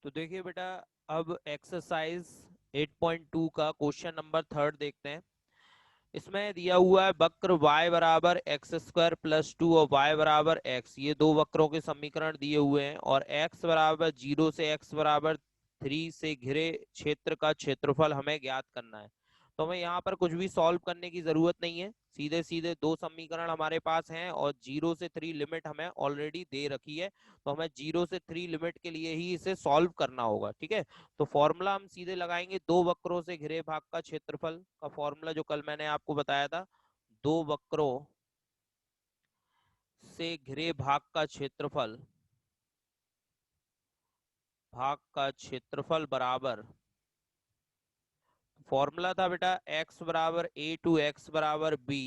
तो देखिए बेटा, अब एक्सरसाइज 8.2 का क्वेश्चन नंबर 3 देखते हैं। इसमें दिया हुआ है वक्र y बराबर एक्स स्क्वायर प्लस 2 और y बराबर x। ये दो वक्रों के समीकरण दिए हुए हैं और x बराबर 0 से x बराबर 3 से घिरे क्षेत्र का क्षेत्रफल हमें ज्ञात करना है। तो हमें यहाँ पर कुछ भी सॉल्व करने की जरूरत नहीं है, सीधे सीधे दो समीकरण हमारे पास हैं और 0 से 3 लिमिट हमें ऑलरेडी दे रखी है। तो हमें 0 से 3 लिमिट के लिए ही इसे सॉल्व करना होगा, ठीक है। तो फॉर्मूला हम सीधे लगाएंगे, दो वक्रों से घिरे भाग का क्षेत्रफल का फॉर्मूला जो कल मैंने आपको बताया था। दो वक्रों से घिरे भाग का क्षेत्रफल बराबर, फॉर्मूला था बेटा x बराबर a टू x बराबर b,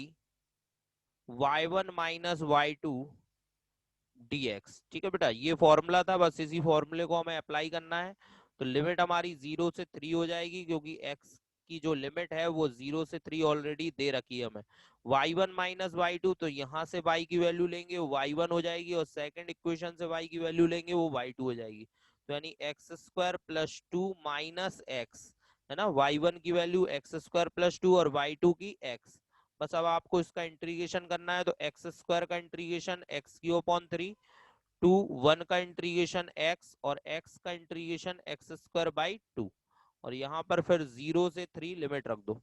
y1 minus y2 dx। ठीक है बेटा, ये फॉर्मूला था, बस इसी फॉर्मूले को हमें अप्लाई करना है। तो लिमिट हमारी 0 से 3 हो जाएगी, क्योंकि x की जो लिमिट है वो 0 से 3 ऑलरेडी दे रखी है हमें। y1 माइनस y2, तो यहाँ से y की वैल्यू लेंगे वो y1 हो जाएगी, और सेकंड इक्वेशन से y की वैल्यू लेंगे वो y2 हो जाएगी। तो यानी x square plus 2 minus x, है ना, y1 की वैल्यू एक्स स्क्वायर प्लस 2 और y2 की x। बस अब आपको इसका इंटीग्रेशन करना है, तो एक्स स्क्वायर का integration x cube upon 3, to 1 का इंटीग्रेशन x और x का इंटीग्रेशन एक्स स्क्वायर बाई 2। और यहाँ पर फिर 0 से 3 लिमिट रख दो।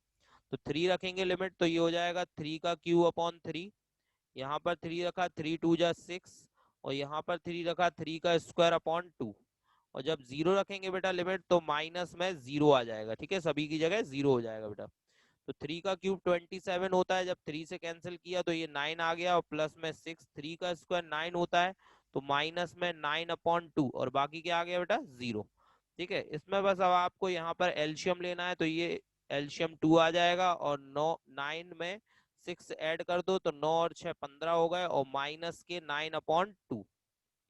तो 3 रखेंगे लिमिट, तो ये हो जाएगा 3 का क्यू अपॉन 3। यहाँ पर 3 रखा, 3 टू जा 6, और यहाँ पर 3 रखा, 3 का स्क्वायर अपॉन 2। और जब 0 रखेंगे बेटा लिमिट, तो माइनस में 0 आ जाएगा, ठीक है, सभी की जगह 0 हो जाएगा बेटा। तो 3 का क्यूब 27 होता है, जब 3 से कैंसिल किया तो ये 9 आ गया, और प्लस में 6, 3 का स्क्वायर 9 होता है, तो माइनस में 9/2, और बाकी क्या आ गया बेटा 0। ठीक है, इसमें बस अब आपको यहाँ पर एलशियम लेना है, तो ये एलशियम 2 आ जाएगा, और 9 में 6 ऐड कर दो, तो 9 और 6 15 हो गए, और माइनस के 9/2।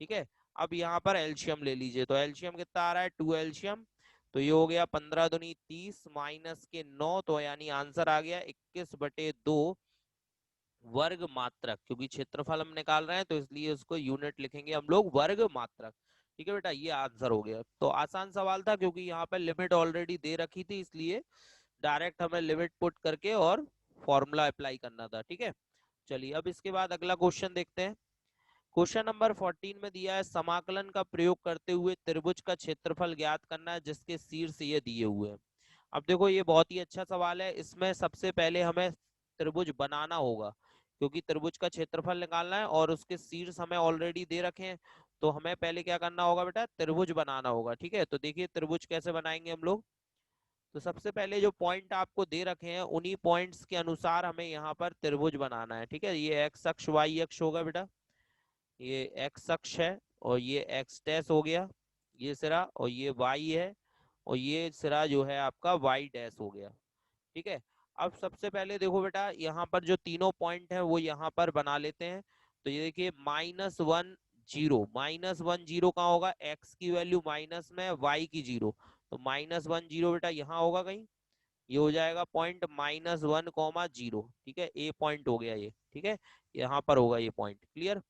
ठीक है, अब यहाँ पर एल्शियम ले लीजिए, तो एल्शियम कितना आ रहा है, 2 एल्शियम। तो ये हो गया 15 दूनी 30 माइनस के 9, तो यानी आंसर आ गया 21/2 वर्ग मात्रक। क्योंकि क्षेत्रफल हम निकाल रहे हैं तो इसलिए उसको यूनिट लिखेंगे हम लोग, वर्ग मात्रक। ठीक है बेटा, ये आंसर हो गया। तो आसान सवाल था, क्योंकि यहाँ पे लिमिट ऑलरेडी दे रखी थी, इसलिए डायरेक्ट हमें लिमिट पुट करके और फॉर्मूला अप्लाई करना था। ठीक है, चलिए अब इसके बाद अगला क्वेश्चन देखते हैं। क्वेश्चन नंबर 14 में दिया है, समाकलन का प्रयोग करते हुए त्रिभुज का क्षेत्रफल ज्ञात करना है जिसके शीर्ष ये दिए हुए हैं। अब देखो, ये बहुत ही अच्छा सवाल है। इसमें सबसे पहले हमें त्रिभुज बनाना होगा, क्योंकि त्रिभुज का क्षेत्रफल निकालना है और उसके शीर्ष हमें ऑलरेडी दे रखे हैं। तो हमें पहले क्या करना होगा बेटा, त्रिभुज बनाना होगा। ठीक है, तो देखिए त्रिभुज कैसे बनाएंगे हम लोग। तो सबसे पहले जो पॉइंट आपको दे रखे हैं, उन्हीं पॉइंट्स के अनुसार हमें यहाँ पर त्रिभुज बनाना है। ठीक है, ये एक्स अक्ष वाई अक्ष होगा बेटा, ये एक्स अक्ष है, और ये एक्स डैश हो गया ये सिरा, और ये वाई है, और ये सिरा जो है आपका वाई डैश हो गया। ठीक है, अब सबसे पहले देखो बेटा, यहाँ पर जो तीनों पॉइंट है वो यहाँ पर बना लेते हैं। तो ये देखिए -1 0, -1 0 कहाँ होगा, एक्स की वैल्यू माइनस में, वाई की 0, तो -1 0 बेटा यहाँ होगा कहीं। ये हो जाएगा पॉइंट -1, 0। ठीक है, ए पॉइंट हो गया ये। ठीक है, यहाँ पर होगा ये पॉइंट, क्लियर।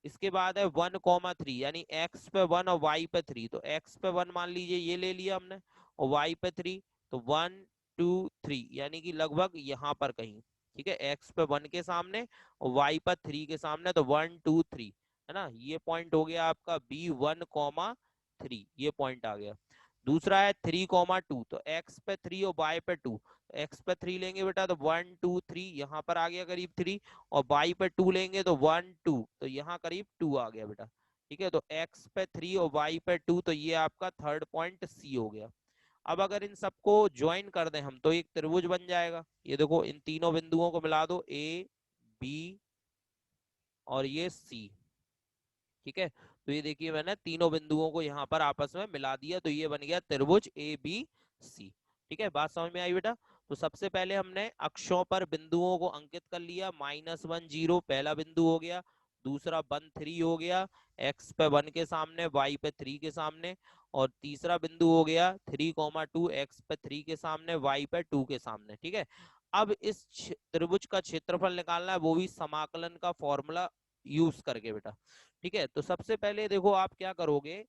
इसके बाद है 1, 3, यानी एक्स पे 1 और वाई पे 3। तो एक्स पे 1 मान लीजिए ये ले लिया हमने, और वाई पे 3, तो 1, 2, 3, यानी कि लगभग यहाँ पर कहीं। ठीक है, एक्स पे 1 के सामने और वाई पर 3 के सामने, तो 1, 2, 3, है ना, ये पॉइंट हो गया आपका B1, 3, ये पॉइंट आ गया। दूसरा है 3, 2, तो एक्स पे 3 और वाई पे 2। एक्स पे 3 लेंगे बेटा, तो 1, 2, 3 यहाँ पर आ गया करीब 3, और वाई पे 2 लेंगे तो 1, 2, तो यहाँ करीब 2 आ गया बेटा। ठीक है, तो एक्स पे 3 और वाई पे 2, तो ये आपका थर्ड पॉइंट सी हो गया। अब अगर इन सबको ज्वाइन कर दें हम, तो एक त्रिभुज बन जाएगा। ये देखो, इन तीनों बिंदुओं को मिला दो, ए बी और ये सी। ठीक है, तो ये देखिए मैंने तीनों बिंदुओं को यहाँ पर आपस में मिला दिया, तो ये बन गया त्रिभुज ए बी सी। ठीक है, बात समझ में आई बेटा। तो सबसे पहले हमने अक्षों पर बिंदुओं को अंकित कर लिया, -1 0 पहला बिंदु हो गया, दूसरा 1 3 हो गया, एक्स पे 1 के सामने, वाई पे 3 के सामने, और तीसरा बिंदु हो गया 3, 2, एक्स पे 3 के सामने, वाई पे 2 के सामने। ठीक है, अब इस त्रिभुज का क्षेत्रफल निकालना है, वो भी समाकलन का फॉर्मूला यूज करके बेटा। ठीक है, तो सबसे पहले देखो आप क्या करोगे,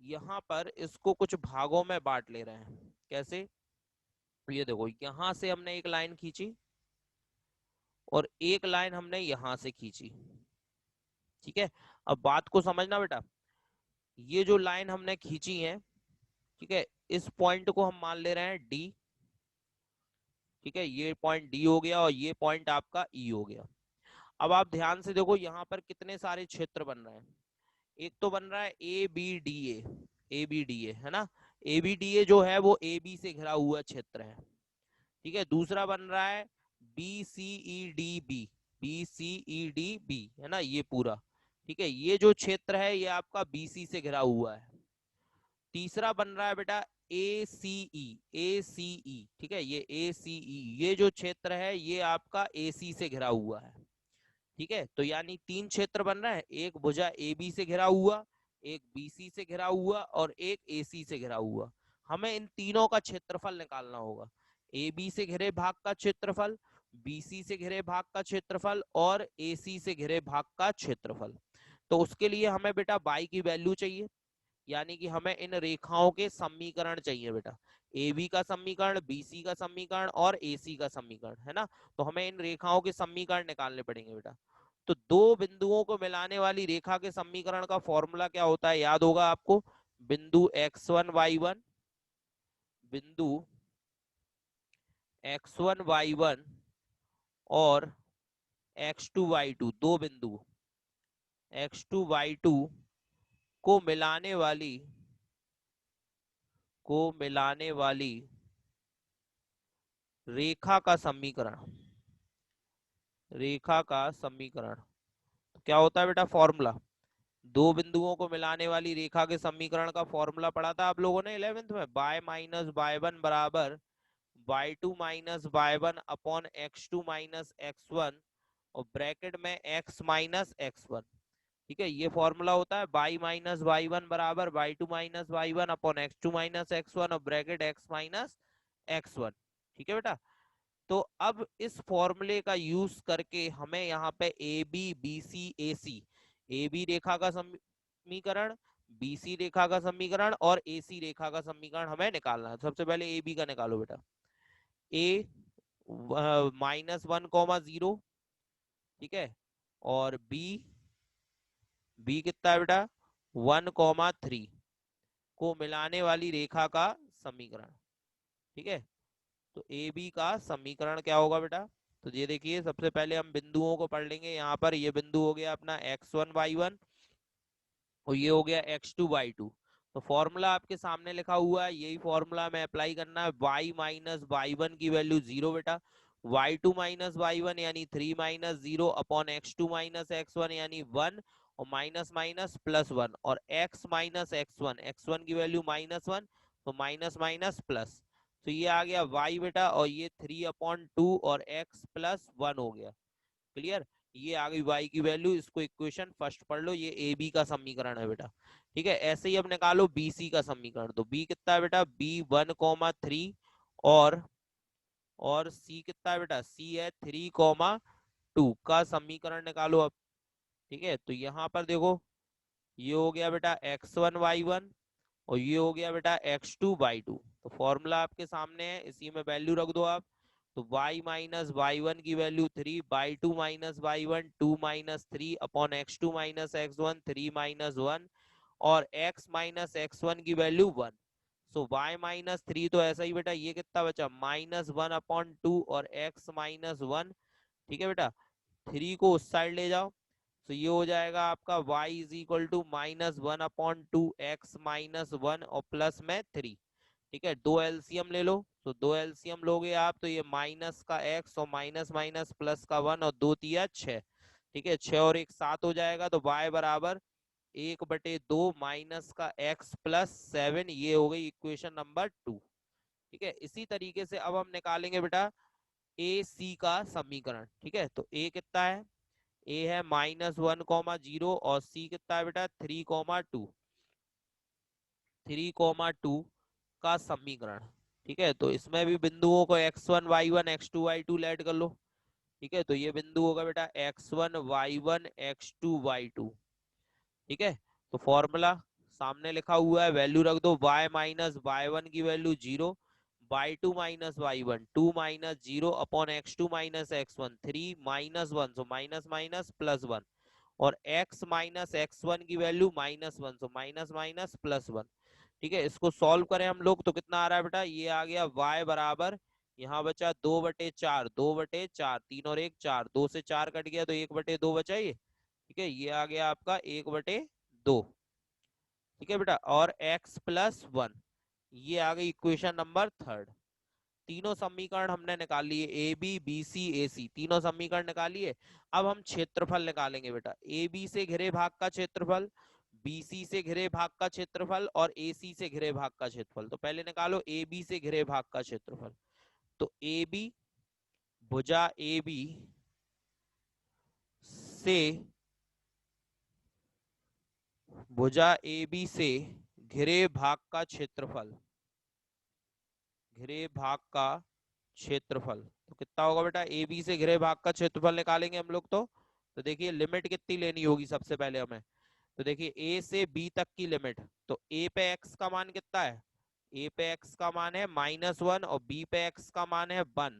यहाँ पर इसको कुछ भागों में बांट ले रहे हैं। कैसे? ये देखो, यहां से हमने एक लाइन खींची और एक लाइन हमने यहां से खींची। ठीक है, अब बात को समझना बेटा। ये जो लाइन हमने खींची है, ठीक है, इस पॉइंट को हम मान ले रहे हैं डी। ठीक है, ये पॉइंट डी हो गया और ये पॉइंट आपका ई हो गया। अब आप ध्यान से देखो, यहाँ पर कितने सारे क्षेत्र बन रहे हैं। एक तो बन रहा है A B D A B D A, है ना। ए बी डी ए जो है वो ए बी से घिरा हुआ क्षेत्र है। ठीक है, दूसरा बन रहा है B C E D B, B C E D B, है ना, ये पूरा। ठीक है, ये जो क्षेत्र है ये आपका बी सी से घिरा हुआ है। तीसरा बन रहा है बेटा ए सी ई, ए सी ई, ठीक है, ये ए सी ई, ये जो क्षेत्र है ये आपका ए सी से घिरा हुआ है। ठीक है, तो यानी तीन क्षेत्र बन रहे हैं, एक भुजा ए बी से घिरा हुआ, एक बी सी से घिरा हुआ और एक ए सी से घिरा हुआ। हमें इन तीनों का क्षेत्रफल निकालना होगा। ए बी से घिरे भाग का क्षेत्रफल, बी सी से घिरे भाग का क्षेत्रफल और ए सी से घिरे भाग का क्षेत्रफल। तो उसके लिए हमें बेटा y की वैल्यू चाहिए, यानी कि हमें इन रेखाओं के समीकरण चाहिए बेटा। ए बी का समीकरण, बी सी का समीकरण और ए सी का समीकरण, है ना। तो हमें इन रेखाओं के समीकरण निकालने पड़ेंगे बेटा। तो दो बिंदुओं को मिलाने वाली रेखा के समीकरण का फॉर्मूला क्या होता है, याद होगा आपको। बिंदु x1 y1, बिंदु x1 y1 और x2 y2, दो बिंदु x2 y2 को मिलाने वाली रेखा का समीकरण, रेखा का समीकरण। तो क्या होता है बेटा फॉर्मूला? दो बिंदुओं को मिलाने वाली रेखा के समीकरण का फॉर्मूला पढ़ा था आप लोगों ने 11th में। बाय माइनस बाय वन बराबर y two minus y one upon x two minus x one और ब्रैकेट में x माइनस एक्स वन। ठीक है, ये फॉर्मूला होता है बाई माइनस बाई वन बराबर y two minus y one upon x two minus x one और bracket x minus x one. ठीक है बेटा, तो अब इस फॉर्मूले का यूज करके हमें यहाँ पे A B B C A C, A B रेखा का समीकरण, बी सी रेखा का समीकरण और ए सी रेखा का समीकरण हमें निकालना है। सबसे पहले ए बी का निकालो बेटा। ए माइनस वन कॉमा जीरो, ठीक है, और बी कितना है बेटा 1,3 को मिलाने वाली रेखा का समीकरण। ठीक है, तो ए बी का समीकरण क्या होगा बेटा? तो ये देखिए, सबसे पहले हम बिंदुओं को पढ़ लेंगे। यहाँ पर ये बिंदु हो गया अपना x1 y1 और ये हो गया x2 y2। तो फॉर्मूला आपके सामने लिखा हुआ है, यही फॉर्मूला में अप्लाई करना है। y माइनस वाई वन की वैल्यू 0 बेटा, y2 माइनस वाई वन यानी 3 minus 0 upon x2 minus x1 यानी 1 और माइनस माइनस प्लस 1 और x माइनस x1 की वैल्यू माइनस 1 तो माइनस माइनस प्लस। तो ये आ गया y बेटा और ये 3/2 और x प्लस 1 हो गया। क्लियर? ये आ गई y की वैल्यू, इसको इक्वेशन फर्स्ट पढ़ लो, ये ए बी का समीकरण है बेटा। ठीक है, ऐसे ही अब निकालो बी सी का समीकरण। तो b कितना है बेटा b1,3 और c कितना है बेटा c है 3,2 का समीकरण निकालो अब। ठीक है, तो यहाँ पर देखो, ये हो गया बेटा x1 y1 और ये हो गया बेटा x2 y2। तो फॉर्मूला आपके सामने है, इसी में वैल्यू रख दो आप। तो y माइनस वाई वन की value 3 by two minus y one 2 minus 3 upon x2 minus x1 3 minus 1 और x माइनस x1 की वैल्यू 1। सो y माइनस 3 तो ऐसा ही बेटा, ये कितना बचा माइनस 1/2 और x माइनस 1। ठीक है बेटा, 3 को उस साइड ले जाओ तो ये हो जाएगा आपका y is equal to -1/2 x minus 1 और प्लस में 3। ठीक है, दो एलसीएम ले लो, तो दो एलसीएम लोगे आप तो ये माइनस का x और माइनस माइनस प्लस का 1 और 2 × 3 = 6। ठीक है, 6 और 1 7 हो जाएगा। तो y बराबर 1/2 माइनस का x प्लस 7, ये हो गई इक्वेशन नंबर 2। ठीक है, इसी तरीके से अब हम निकालेंगे बेटा ए सी का समीकरण। ठीक है, तो a कितना है, a है -1,0 और c कितना है बेटा 3,2 का समीकरण। ठीक है, तो इसमें भी बिंदुओं को x1 y1 x2 y2 add कर लो। ठीक है, तो ये बिंदु होगा बेटा x1 y1 x2 y2। ठीक है, तो फॉर्मूला सामने लिखा हुआ है, वैल्यू रख दो, y माइनस वाई वन की value 0, y2 minus y one 2 minus 0 upon x2 minus x1 3 minus 1, so minus minus plus 1, और x माइनस x1 की value minus 1, so minus minus plus 1। ठीक है, इसको सॉल्व करें हम लोग तो कितना आ रहा है बेटा, ये आ गया y बराबर, यहाँ बचा 2/4, 2/4, 3 और 1 4, 2 से 4 कट गया तो 1/2 बचा ये। ठीक है, ये आ गया आपका 1/2। ठीक है बेटा, और x प्लस 1, ये आ गई इक्वेशन नंबर थर्ड। तीनों समीकरण हमने निकाल लिए, ए बी बी सी ए सी, तीनों समीकरण निकाल लिए। अब हम क्षेत्रफल निकालेंगे बेटा, ए बी से घिरे भाग का क्षेत्रफल, बी सी से घिरे भाग का क्षेत्रफल और ए सी से घिरे भाग का क्षेत्रफल। तो पहले निकालो ए बी से घिरे भाग का क्षेत्रफल। तो ए बी, भुजा ए बी से, भुजा ए बी से घिरे भाग का क्षेत्रफल, घिरे भाग का क्षेत्रफल तो कितना होगा बेटा, ए बी से घिरे भाग का क्षेत्रफल निकालेंगे हम लोग तो देखिए लिमिट कितनी लेनी होगी सबसे पहले हमें। तो देखिए ए से बी तक की लिमिट, तो ए पे एक्स का मान कितना है, ए पे एक्स का मान है -1 और बी पे एक्स का मान है 1।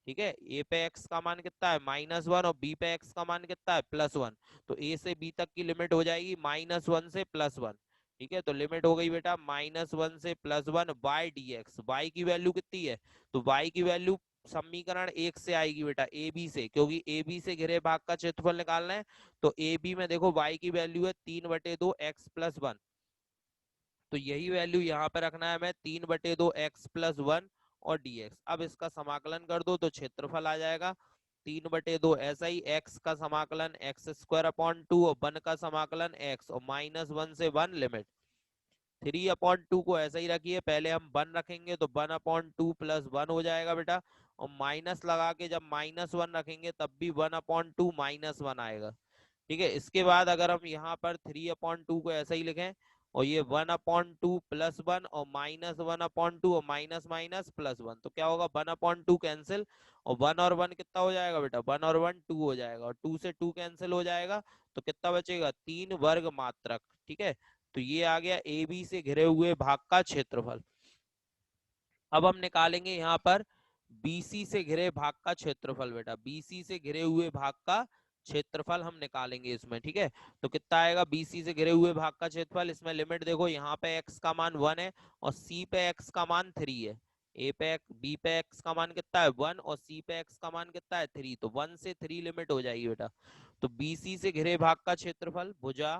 ठीक है, ए पे एक्स का मान कितना है -1 और बी पे एक्स का मान कितना है +1। तो ए से बी तक की लिमिट हो जाएगी -1 से +1। ठीक है, तो लिमिट हो गई बेटा -1 से +1 बाई डी एक्स। वाई की वैल्यू कितनी है, तो वाई की वैल्यू समीकरण 1 से आएगी बेटा, ए बी से, क्योंकि ए बी से घिरे भाग का क्षेत्रफल निकालना है। तो ए बी में देखो वाई की वैल्यू है 3/2 x प्लस 1, तो यही वैल्यू यहाँ पे रखना है हमें, 3/2 x प्लस 1 और dx। अब इसका समाकलन कर दो तो क्षेत्रफल आ जाएगा 3/2, ऐसा ही x का समाकलन x² अपॉन 2 और 1 का समाकलन x, और -1 से 1 लिमिट। 3/2 को ऐसा ही रखिए, पहले हम 1 रखेंगे तो 1/2 प्लस 1 हो जाएगा बेटा, और माइनस लगा के जब -1 रखेंगे तब भी 1/2 -1 आएगा। ठीक है, इसके बाद अगर हम यहाँ पर 3/2 को ऐसा ही लिखें, और ये 1/2 प्लस 1 और -1/2 और माइनस माइनस प्लस 1, तो क्या होगा 1/2 कैंसिल, और 1 और 1 कितना हो जाएगा बेटा, 1 और 1 2 हो जाएगा, और 2 से 2 कैंसिल हो जाएगा, तो कितना बचेगा 3 वर्ग मात्रक। ठीक है, तो ये आ गया ए बी से घिरे हुए भाग का क्षेत्रफल। अब हम निकालेंगे यहाँ पर बीसी से घिरे भाग का क्षेत्रफल बेटा, बीसी से घिरे हुए भाग का क्षेत्रफल हम निकालेंगे इसमें। ठीक है, तो कितना आएगा बीसी से घिरे हुए भाग का क्षेत्रफल, इसमें लिमिट देखो, यहाँ पे x का मान 1 है और c पे x का मान 3 है। a पे b पे x का मान कितना है 1 और c पे x का मान कितना है 3, तो 1 से 3 लिमिट हो जाएगी बेटा। तो बीसी से घिरे भाग का क्षेत्रफल, भुजा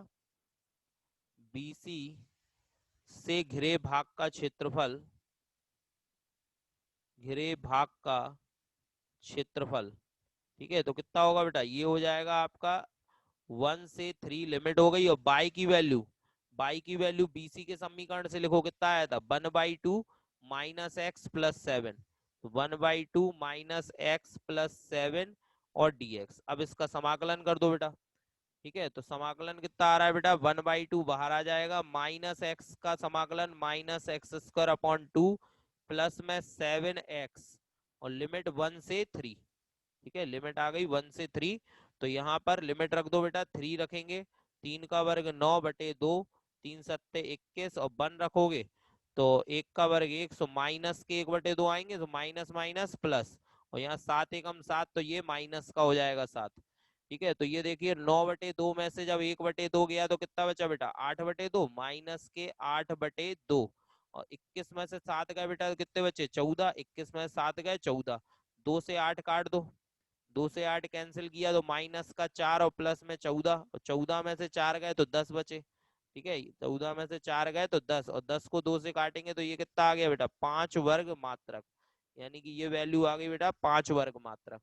बीसी से घिरे भाग का क्षेत्रफल, घिरे भाग का क्षेत्रफल। ठीक है, तो कितना होगा बेटा, ये हो जाएगा आपका 1 से 3 लिमिट हो गई, और बाई की वैल्यू, बाई की वैल्यू बीसी के समीकरण से लिखो, कितना आया था 1/2 minus x plus 7, 1/2 minus x plus 7 और dx। अब इसका समाकलन कर दो बेटा। ठीक है, तो समाकलन कितना आ रहा है बेटा, 1/2 बाहर आ जाएगा, माइनस एक्स का समाकलन -x² अपॉन 2 प्लस में 7x, और लिमिट 1 से 3। ठीक है, लिमिट आ गई 1 से 3, तो यहाँ पर लिमिट रख दो बेटा, 3 रखेंगे, 3 का वर्ग 9/2, 3 सत्ते 21, और 1 रखोगे तो 1 का वर्ग 1, सो माइनस के 1/2 आएंगे, तो माइनस माइनस प्लस, और यहाँ 7 एकम 7, तो ये माइनस का हो जाएगा 7। ठीक है, तो ये देखिए 9/2 में से जब 1/2 गया तो कितना बचा बेटा 8/2, माइनस के 8/2, और 21 में से 7 गए बेटा, तो कितने बचे 14, 21 में से 7 गए 14, 2 से 8 काट दो, 2 से 8 कैंसिल किया तो माइनस का 4 और प्लस में 14, और 14 में से 4 गए तो 10 बचे। ठीक है, 14 में से 4 गए तो 10, और 10 को 2 से काटेंगे तो ये कितना आ गया बेटा 5 वर्ग मात्रक, यानी कि ये वैल्यू आ गई बेटा 5 वर्ग मात्रक।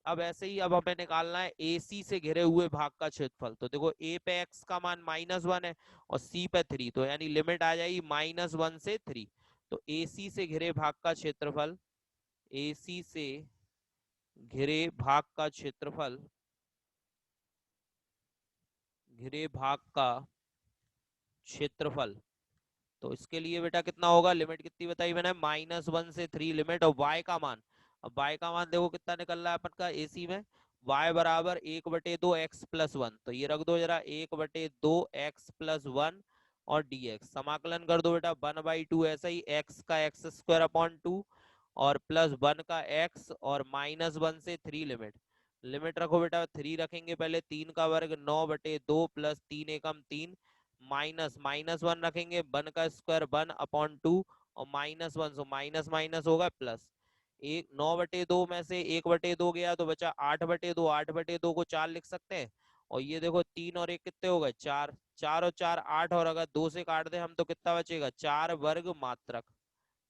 अब ऐसे ही अब हमें निकालना है AC से घिरे हुए भाग का क्षेत्रफल। तो देखो A पे x का मान -1 है और C पे 3, तो यानी लिमिट आ जाएगी -1 से 3। तो AC से घिरे भाग का क्षेत्रफल, AC से घिरे भाग का क्षेत्रफल, घिरे भाग का क्षेत्रफल, तो इसके लिए बेटा कितना होगा, लिमिट कितनी बताई मैंने -1 से 3 लिमिट, और y का मान, अब y का मान देखो कितना निकल रहा है अपन का AC में, y बराबर 1/2 x प्लस 1, तो ये रख दो जरा 1/2 x प्लस 1 और dx समाकलन कर दो बेटा 1/2 ऐसा ही x का x² अपॉन 2 और प्लस 1 का x और -1 से 3 लिमिट लिमिट रखो बेटा 3 रखेंगे पहले 3 का वर्ग 9/2 प्लस 3 एकम 3 माइनस -1 रखेंगे 1 का स्क्वायर 1/2 और -1 सो माइनस माइनस होगा प्लस एक 9/2 में से 1/2 गया तो बचा 8/2 8/2 को 4 लिख सकते हैं और ये देखो 3 और 1 कितने हो गए 4 4 और 4 8 और अगर 2 से काट दे हम तो कितना बचेगा 4 वर्ग मात्रक।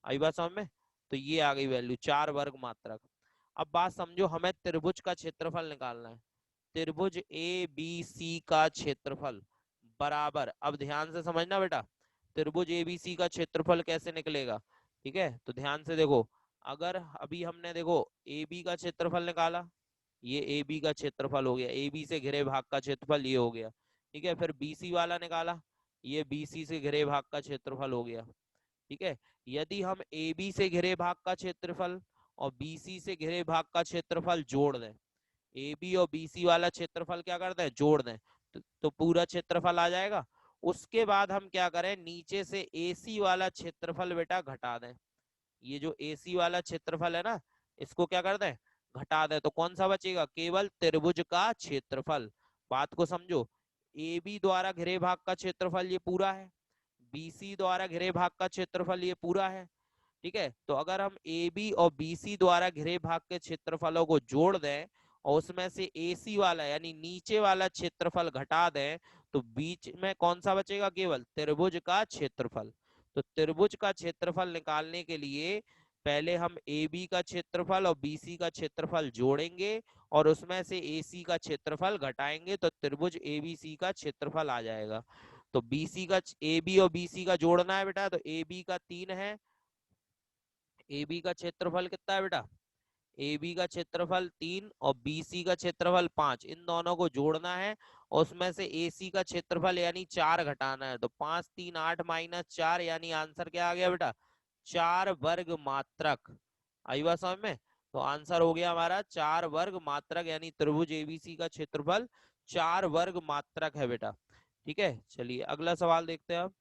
आई बात समझ में। तो ये आ गई वैल्यू 4 वर्ग मात्रक। अब बात समझो हमें त्रिभुज का क्षेत्रफल निकालना है। त्रिभुज ए बी सी का क्षेत्रफल बराबर, अब ध्यान से समझना बेटा, त्रिभुज ए बी सी का क्षेत्रफल कैसे निकलेगा। ठीक है तो ध्यान से देखो, अगर अभी हमने देखो ए बी का क्षेत्रफल निकाला, ये ए बी का क्षेत्रफल हो गया, ए बी से घिरे भाग का क्षेत्रफल ये हो गया। ठीक है फिर बी सी वाला निकाला, ये बी सी से घिरे भाग का क्षेत्रफल हो गया। ठीक है यदि हम ए बी से घिरे भाग का क्षेत्रफल और बी सी से घिरे भाग का क्षेत्रफल जोड़ दें, ए बी और बी सी वाला क्षेत्रफल क्या करते हैं जोड़ दें तो पूरा क्षेत्रफल आ जाएगा। उसके बाद हम क्या करें, नीचे से ए सी वाला क्षेत्रफल बेटा घटा दें। ये जो ए सी वाला क्षेत्रफल है ना, इसको क्या कर दें घटा दें तो कौन सा बचेगा, केवल त्रिभुज का क्षेत्रफल। बात को समझो, ए बी द्वारा घिरे भाग का क्षेत्रफल ये पूरा है, बीसी द्वारा घिरे भाग का क्षेत्रफल ये पूरा है। ठीक है तो अगर हम ए बी और बीसी द्वारा घिरे भाग के क्षेत्रफलों को जोड़ दें और उसमें से एसी वाला यानी नीचे वाला क्षेत्रफल घटा दें तो बीच में कौन सा बचेगा, केवल त्रिभुज का क्षेत्रफल। तो त्रिभुज का क्षेत्रफल निकालने के लिए पहले हम ए बी का क्षेत्रफल और बीसी का क्षेत्रफल जोड़ेंगे और उसमें से एसी का क्षेत्रफल घटाएंगे तो त्रिभुज एबीसी का क्षेत्रफल आ जाएगा। तो बीसी का ए बी और बीसी का जोड़ना है बेटा, तो ए बी का 3 है, ए बी का क्षेत्रफल कितना है बेटा, ए बी का क्षेत्रफल 3 और बीसी का क्षेत्रफल 5, इन दोनों को जोड़ना है और उसमें से एसी का क्षेत्रफल यानी 4 घटाना है। तो 5 3 8 -4 यानी आंसर क्या आ गया बेटा 4 वर्ग मात्रक। आई बात समझ में। तो आंसर हो गया हमारा 4 वर्ग मात्रक यानी त्रिभुज एबीसी का क्षेत्रफल 4 वर्ग मात्रक है बेटा। ठीक है चलिए अगला सवाल देखते हैं। अब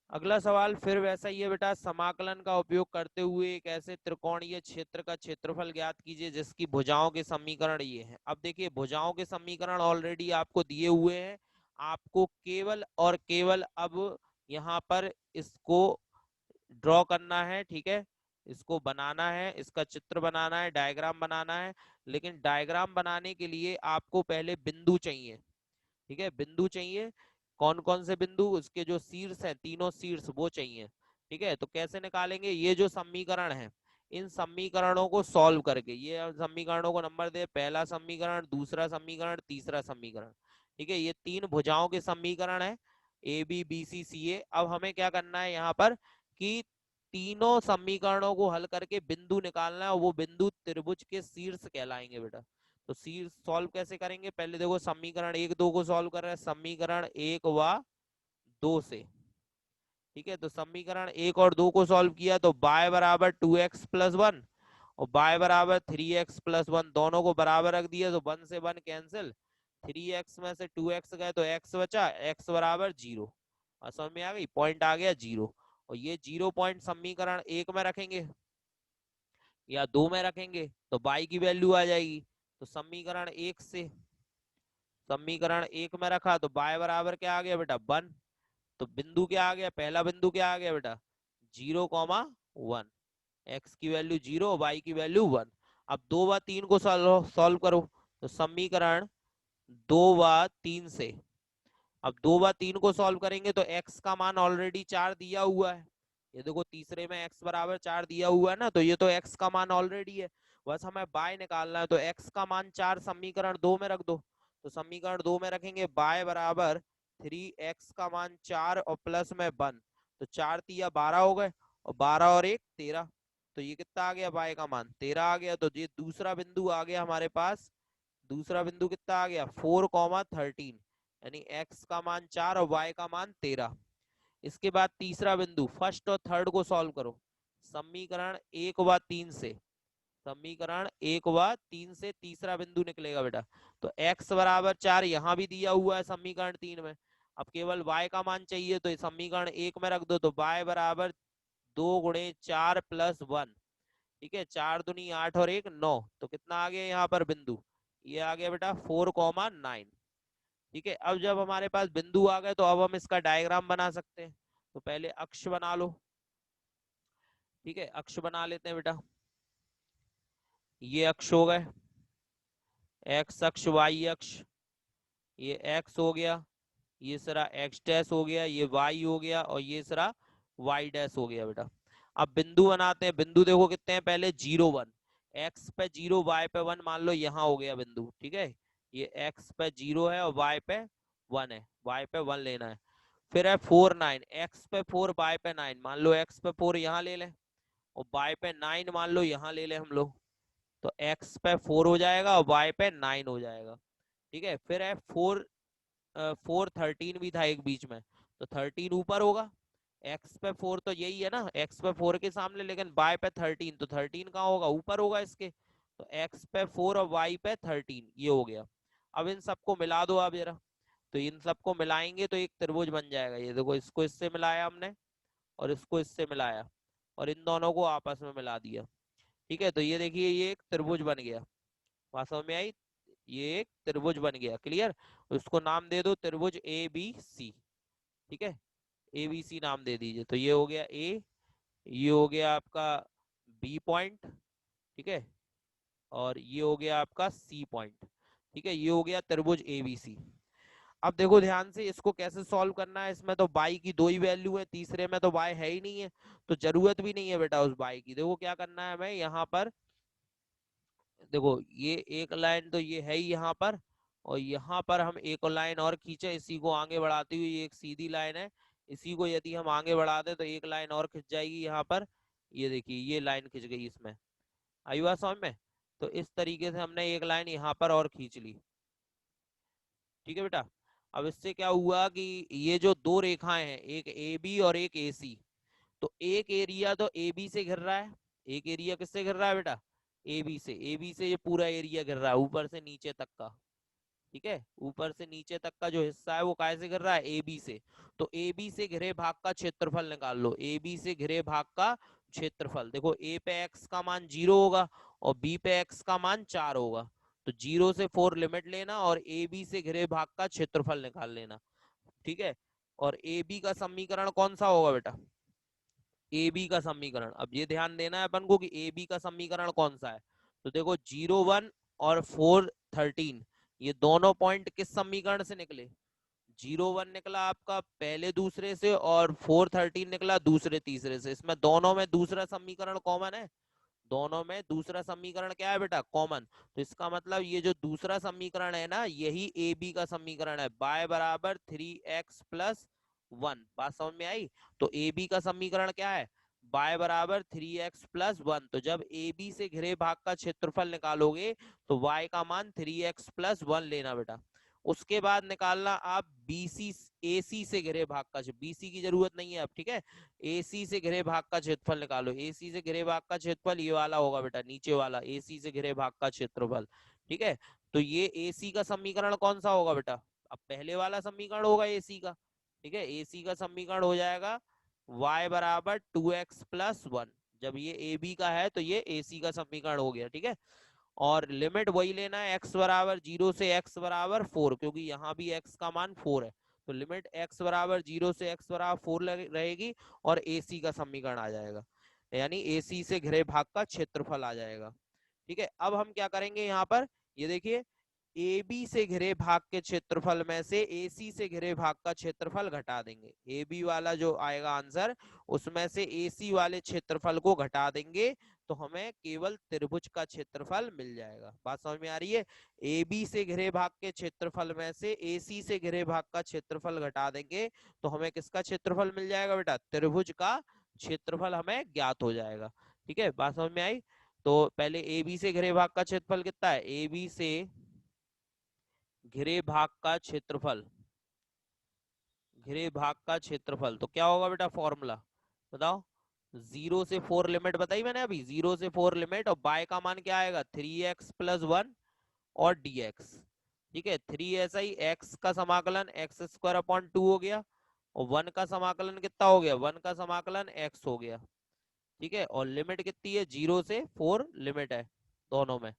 अगला सवाल फिर वैसा ही है बेटा, समाकलन का उपयोग करते हुए एक ऐसे त्रिकोणीय क्षेत्र का क्षेत्रफल ज्ञात कीजिए जिसकी भुजाओं के समीकरण ये हैं। अब देखिए भुजाओं के समीकरण ऑलरेडी आपको दिए हुए हैं, आपको केवल और केवल अब यहाँ पर इसको ड्रॉ करना है। ठीक है इसको बनाना है, इसका चित्र बनाना है, डायग्राम बनाना है। लेकिन डायग्राम बनाने के लिए आपको पहले बिंदु चाहिए। ठीक है बिंदु चाहिए, कौन कौन से बिंदु, उसके जो शीर्ष है तीनों शीर्ष वो चाहिए। ठीक है तो कैसे निकालेंगे, ये जो समीकरण है इन समीकरणों को सॉल्व करके, ये समीकरणों को नंबर दे, पहला समीकरण, दूसरा समीकरण, तीसरा समीकरण। ठीक है ये 3 भुजाओं के समीकरण है, ए बी बी सी सी ए। अब हमें क्या करना है यहाँ पर कि तीनों समीकरणों को हल करके बिंदु निकालना है और वो बिंदु त्रिभुज के शीर्ष कहलाएंगे बेटा। तो शीर्ष सॉल्व कैसे करेंगे, पहले देखो समीकरण 1 2 को सॉल्व कर रहे हैं, समीकरण 1 व 2 से। ठीक है तो समीकरण 1 और 2 को सॉल्व किया तो y बराबर 2x प्लस 1 और y बराबर 3x प्लस 1 दोनों को बराबर रख दिया तो 1 से 1 कैंसिल, 3x में से 2x गए तो x बचा, x बराबर 0। समझ में आ गई, पॉइंट आ गया 0। और ये 0 पॉइंट समीकरण 1 में रखेंगे या 2 में रखेंगे तो y की वैल्यू आ जाएगी। तो समीकरण 1 से समीकरण 1 में रखा तो y बराबर क्या आ गया बेटा 1। तो बिंदु क्या आ गया, पहला बिंदु क्या आ गया बेटा 0,1, x की वैल्यू 0 y की वैल्यू 1। अब 2 व 3 को सॉल्व करो तो समीकरण 2 व 3 से, अब 2 व 3 को सॉल्व करेंगे तो x का मान ऑलरेडी 4 दिया हुआ है, ये देखो तीसरे में x बराबर 4 दिया हुआ है ना, तो ये तो x का मान ऑलरेडी है, बस हमें y निकालना है। तो x का मान 4 समीकरण 2 में रख दो, तो समीकरण 2 में रखेंगे y बराबर 3x का मान 4 और प्लस में 1, तो 4 तिया 12 हो गए और 12 और 1 13। तो ये कितना आ गया y का मान 13 आ गया। तो ये दूसरा बिंदु आ गया हमारे पास, दूसरा बिंदु कितना आ गया 4,13 यानी x का मान 4 और y का मान 13। इसके बाद तीसरा बिंदु, फर्स्ट और थर्ड को सॉल्व करो समीकरण 1 व 3 से, समीकरण 1 व 3 से तीसरा बिंदु निकलेगा बेटा। तो x बराबर 4 यहाँ भी दिया हुआ है समीकरण 3 में। अब केवल y का मान चाहिए तो समीकरण 1 में रख दो, तो y बराबर 2 × 4 + 1, ठीक है, 4 दूनी 8 और 1 9, तो कितना आ गया यहाँ पर बिंदु, ये आ गया बेटा 4,9। ठीक है, अब जब हमारे पास बिंदु आ गए तो अब हम इसका डायग्राम बना सकते हैं। तो पहले अक्ष बना लो, ठीक है, अक्ष बना लेते हैं बेटा। ये अक्ष हो गए, एक्स अक्ष, वाई अक्ष, ये एक्स हो गया, ये सारा एक्स डैश हो गया, ये वाई हो गया, और ये सारा वाई डैश हो गया बेटा। अब बिंदु बनाते हैं। बिंदु देखो कितने हैं, पहले 0 1, एक्स पे 0 वाई पे 1, मान लो यहाँ हो गया बिंदु, ठीक है, ये एक्स पे 0 है और वाई पे 1 है, वाई पे 1 लेना है। फिर है 4 9, एक्स पे 4 वाई पे 9, मान लो एक्स पे 4 यहाँ ले लें और वाई पे 9 मान लो यहाँ ले लें हम लोग, तो एक्स पे 4 हो जाएगा और वाई पे 9 हो जाएगा। ठीक है, फिर है 4 13 भी था एक बीच में, तो 13 ऊपर होगा, एक्स पे 4 तो यही है ना, एक्स पे 4 के सामने, लेकिन वाई पे 13, तो 13 कहाँ होगा, ऊपर होगा इसके, तो एक्स पे 4 और वाई पे 13, ये हो गया। अब इन सबको मिला दो आप जरा, तो इन सबको मिलाएंगे तो एक त्रिभुज बन जाएगा। ये देखो, इसको इससे मिलाया हमने और इसको इससे मिलाया और इन दोनों को आपस में मिला दिया, ठीक है, तो ये देखिए ये एक त्रिभुज बन गया, बात समझ में आई, ये एक त्रिभुज बन गया, क्लियर। उसको नाम दे दो त्रिभुज ए बी सी, ठीक है, ए बी सी नाम दे दीजिए। तो ये हो गया ए, ये हो गया आपका बी पॉइंट, ठीक है, और ये हो गया आपका सी पॉइंट, ठीक है, ये हो गया त्रिभुज ए बी सी। अब देखो ध्यान से, इसको कैसे सॉल्व करना है, इसमें तो बाई की 2 ही वैल्यू है, तीसरे में तो बाई है ही नहीं है, तो जरूरत भी नहीं है बेटा उस बाई की। देखो क्या करना है हमें यहाँ पर, देखो ये एक लाइन तो ये है ही यहाँ पर, और यहाँ पर हम एक लाइन और खींचे, इसी को आगे बढ़ाती हुई, ये एक सीधी लाइन है, इसी को यदि हम आगे बढ़ा दे तो एक लाइन और खिंच जाएगी यहाँ पर, ये देखिए ये लाइन खिंच गई इसमें, आई बात समझ में। तो इस तरीके से हमने एक लाइन यहाँ पर और खींच ली, ठीक है बेटा। अब इससे क्या हुआ कि ये जो दो रेखाएं हैं, एक ए बी और एक ए सी, तो एक एरिया तो ए बी से घिर रहा है, एक एरिया किससे घिर रहा है बेटा, ए बी से, ए बी से ये पूरा एरिया घिर रहा है ऊपर से नीचे तक का, ठीक है, ऊपर से नीचे तक का जो हिस्सा है वो काय से घिर रहा है, ए बी से। तो ए बी से घिरे भाग का क्षेत्रफल निकाल लो, ए बी से घिरे भाग का क्षेत्रफल। देखो ए पे एक्स का मान 0 होगा और बी पे एक्स का मान 4 होगा, तो 0 से 4 लिमिट लेना और ए बी से घिरे भाग का क्षेत्रफल निकाल लेना, ठीक है। और ए बी का समीकरण कौन सा होगा बेटा, ए बी का समीकरण, अब ये ध्यान देना है अपन को कि ए बी का समीकरण कौन सा है। तो देखो 0 1 और 4 13, ये दोनों पॉइंट किस समीकरण से निकले, 0 1 निकला आपका पहले दूसरे से और 4 13 निकला दूसरे तीसरे से, इसमें दोनों में दूसरा समीकरण कॉमन है, दोनों में दूसरा समीकरण क्या है बेटा, कॉमन। तो इसका मतलब ये जो दूसरा समीकरण है ना, यही ए बी का समीकरण है, y बराबर 3x + 1, बात समझ में आई। तो ए बी का समीकरण क्या है, y बराबर 3x + 1, तो जब ए बी से घिरे भाग का क्षेत्रफल निकालोगे तो y का मान 3x + 1 लेना बेटा। उसके बाद निकालना आप बीसी, एसी से घिरे भाग का, बीसी की जरूरत नहीं है अब, ठीक है, एसी से घिरे भाग का क्षेत्रफल निकालो, एसी से घिरे भाग का क्षेत्रफल ये वाला होगा बेटा, नीचे वाला एसी से घिरे भाग का क्षेत्रफल, ठीक है। तो ये एसी का समीकरण कौन सा होगा बेटा, अब पहले वाला समीकरण होगा एसी का, ठीक है, एसी का समीकरण हो जाएगा y बराबर 2x + 1, जब ये ए बी का है तो ये एसी का समीकरण हो गया, ठीक है। और लिमिट वही लेना है, x बराबर 0 से x बराबर 4, क्योंकि यहाँ भी x का मान 4 है, तो लिमिट x बराबर 0 से x बराबर 4 रहेगी और AC का समीकरण आ जाएगा, यानी AC से घिरे भाग का क्षेत्रफल आ जाएगा, ठीक है। अब हम क्या करेंगे यहाँ पर, ये देखिए ए बी से घिरे भाग के क्षेत्रफल में से एसी से घिरे भाग का क्षेत्रफल घटा देंगे, ए बी वाला जो आएगा आंसर उसमें से एसी वाले क्षेत्रफल को घटा देंगे, तो हमें केवल त्रिभुज का क्षेत्रफल मिल जाएगा, बात समझ में आ रही है। ए बी से घिरे भाग के क्षेत्रफल में से एसी से घिरे भाग का क्षेत्रफल घटा देंगे तो हमें किसका क्षेत्रफल मिल जाएगा बेटा, त्रिभुज का क्षेत्रफल हमें ज्ञात हो जाएगा, ठीक है, बात समझ में आई। तो पहले ए बी से घिरे भाग का क्षेत्रफल कितना है, ए बी से घिरे भाग का क्षेत्रफल, घिरे भाग का क्षेत्रफल, तो क्या होगा बेटा फॉर्मूला बताओ, 0 से 4 लिमिट बताई मैंने अभी, 0 से 4 लिमिट, और बाय का मान क्या आएगा 3x + 1 और dx, ठीक है, 3SI x का समाकलन x² अपॉन 2 हो गया, और 1 का समाकलन कितना हो गया, 1 का समाकलन x हो गया। ठीक है, और लिमिट कितनी है, 0 से 4 लिमिट है दोनों में।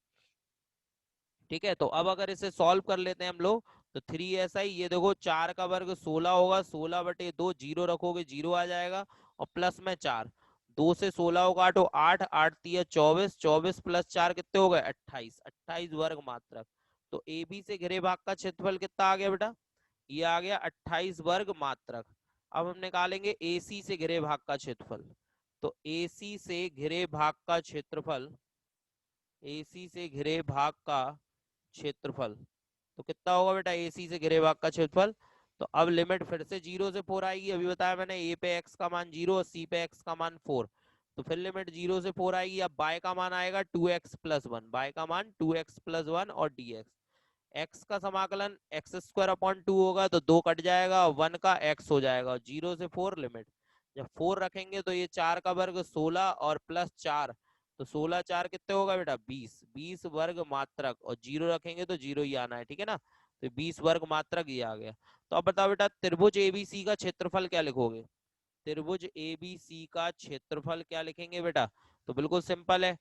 ठीक है, तो अब अगर इसे सॉल्व कर लेते हैं हम लोग, तो 3SI, ये देखो 4 का वर्ग 16 होगा, 16/2, जीरो रखोगे जीरो आ जाएगा, और प्लस में 4, 2 से 16 को काटो, 8, 8 तिया 24, 24 प्लस 4 कितने हो गए, 28, 28 वर्ग मात्रक। तो ए बी से घिरे भाग का क्षेत्रफल कितना आ गया बेटा, ये आ गया 28 वर्ग मात्रक। अब हम निकालेंगे AC से घिरे भाग का क्षेत्रफल। तो AC से घिरे भाग का क्षेत्रफल, AC से घिरे भाग का क्षेत्रफल तो कितना होगा बेटा, AC से घिरे भाग का क्षेत्रफल। तो अब लिमिट फिर से 0 से 4 आएगी, अभी बताया मैंने, A पे x का मान 0 और C पे x का मान 4। तो फिर लिमिट 0 से 4 आएगी, अब बाय का मान आएगा 2x+1, बाय का मान 2x+1 और dx। x का समाकलन x² अपॉन 2 होगा, तो 2 कट जाएगा, 1 का x हो जाएगा, 0 से 4 लिमिट। जब 4 रखेंगे तो ये 4 का वर्ग 16 और प्लस 4, तो 16 4 कितने होगा बेटा, 20, 20 वर्ग मात्रक, और 0 रखेंगे तो 0 ही आना है, ठीक है ना। तो 20 वर्ग मात्रक ये आ गया। तो अब बताओ बेटा, त्रिभुज ABC का क्षेत्रफल क्या लिखोगे, त्रिभुज ABC का क्षेत्रफल क्या लिखेंगे बेटा। तो बिल्कुल सिंपल है,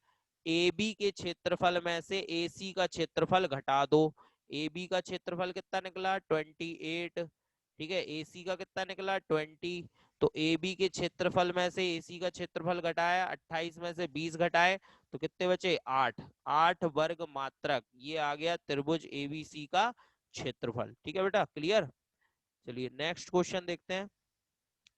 AB के क्षेत्रफल में से AC का क्षेत्रफल घटा दो। AB का क्षेत्रफल कितना निकला, 28। ठीक है, AC का कितना निकला, 20। तो AB के क्षेत्रफल में से AC का क्षेत्रफल घटाया, 28 में से 20 घटाए, तो कितने बचे, 8, 8 वर्ग मात्रक। ये आ गया त्रिभुज ABC का क्षेत्रफल। ठीक है बेटा, क्लियर। चलिए नेक्स्ट क्वेश्चन देखते हैं।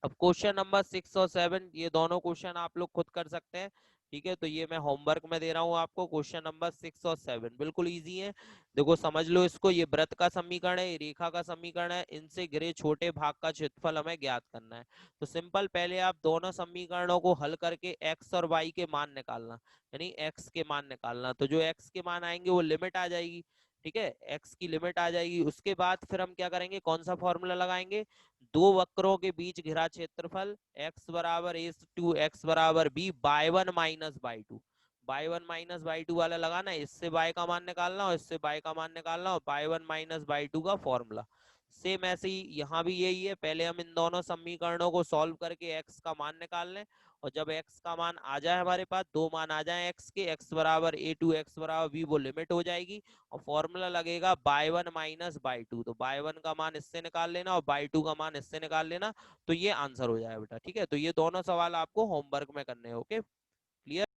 अब क्वेश्चन नंबर 6 और 7, ये दोनों क्वेश्चन आप लोग खुद कर सकते हैं। ठीक है, तो ये मैं होमवर्क में दे रहा हूँ आपको। क्वेश्चन नंबर 6 और 7 बिल्कुल इजी है। देखो समझ लो इसको, ये वृत्त का समीकरण है, ये रेखा का समीकरण है, इनसे घिरे छोटे भाग का क्षेत्रफल हमें ज्ञात करना है। तो सिंपल, पहले आप दोनों समीकरणों को हल करके एक्स और वाई के मान निकालना, यानी एक्स के मान निकालना। तो जो एक्स के मान आएंगे वो लिमिट आ जाएगी। ठीक है, एक्स की लिमिट आ जाएगी। उसके बाद फिर हम क्या करेंगे, कौन सा फॉर्मूला लगाएंगे, दो वक्रों के बीच घिरा क्षेत्रफल x = a/x = b by 1 - by 2, by 1 - by 2 वाला लगाना है, इससे बाय का मान निकालना और इससे बाय का मान निकालना, और बाय 1 - बाय 2 का फॉर्मूला। सेम ऐसे ही यहाँ भी यही है, पहले हम इन दोनों समीकरणों को सॉल्व करके x का मान निकाल लें, और जब x का मान आ जाए, हमारे पास दो मान आ जाए x के, x = a2 x = b, वो लिमिट हो जाएगी, और फॉर्मूला लगेगा बाय 1 - बाय 2। तो बाय 1 का मान इससे निकाल लेना और बाय 2 का मान इससे निकाल लेना, तो ये आंसर हो जाएगा बेटा। ठीक है, तो ये दोनों सवाल आपको होमवर्क में करने हैं। Okay, clear.